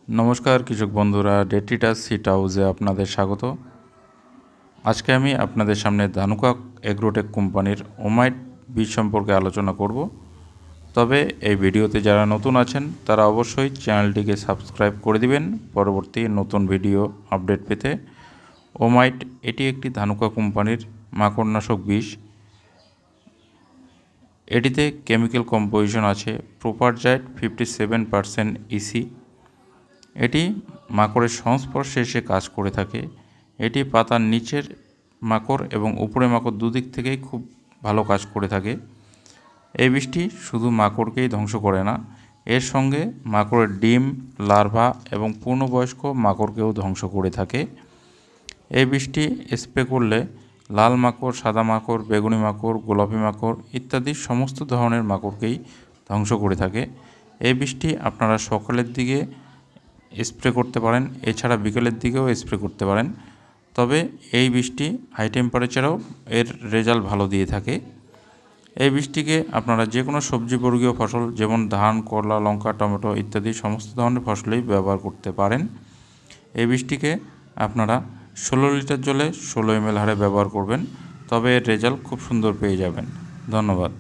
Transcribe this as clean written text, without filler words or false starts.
नमस्कार कृषक बंधुरा डेटिटास सीड हाउसे आपनादेर स्वागत। आज के आमी आपनादेर सामने धानुका एग्रोटेक कोम्पानिर ओमाइट बीज सम्पर्के आलोचना करब। तबे এই ভিডিওতে যারা নতুন আছেন তারা অবশ্যই চ্যানেলটিকে সাবস্ক্রাইব করে দিবেন পরবর্তী নতুন ভিডিও আপডেট পেতে। ওমাইট এটি একটি ধানুকা কোম্পানির মাকড়নাশক বীজ। এটিতে কেমিক্যাল কম্পোজিশন আছে প্রোপারজাইট 57% ইসি। এটি মাকড়ের সংস্পর্শে এসে কাজ করে থাকে। এটি পাতার নিচের মাকড় এবং উপরে মাকড় দুদিক থেকেই খুব ভালো কাজ করে থাকে। এই বীজটি শুধু মাকড়কেই ধ্বংস করে না, এর সঙ্গে মাকড়ের ডিম, লার্ভা এবং পূর্ণবয়স্ক মাকড়কেও ধ্বংস করে থাকে। এই বীজটি স্প্রে করলে লাল মাকড়, সাদা মাকড়, বেগুনি মাকড়, গোলাপি মাকড় ইত্যাদি সমস্ত ধরনের মাকড়কেই ধ্বংস করে থাকে। এই বীজটি আপনারা সকালের দিকে স্প্রে করতে পারেন, এছাড়া বিকেলের দিকেও স্প্রে করতে পারেন। তবে এই বীজটি হাই টেম্পারেচারেও এর রেজাল্ট ভালো দিয়ে থাকে। এই বীজটিকে আপনারা যে কোনো সবজি বর্গীয় ফসল যেমন ধান, করলা, লঙ্কা, টমেটো ইত্যাদি সমস্ত ধরনের ফসলেই ব্যবহার করতে পারেন। এই বীজটিকে আপনারা 16 লিটার জলে 16 ml হারে ব্যবহার করবেন, তবে এর রেজাল্ট খুব সুন্দর পেয়ে যাবেন। ধন্যবাদ।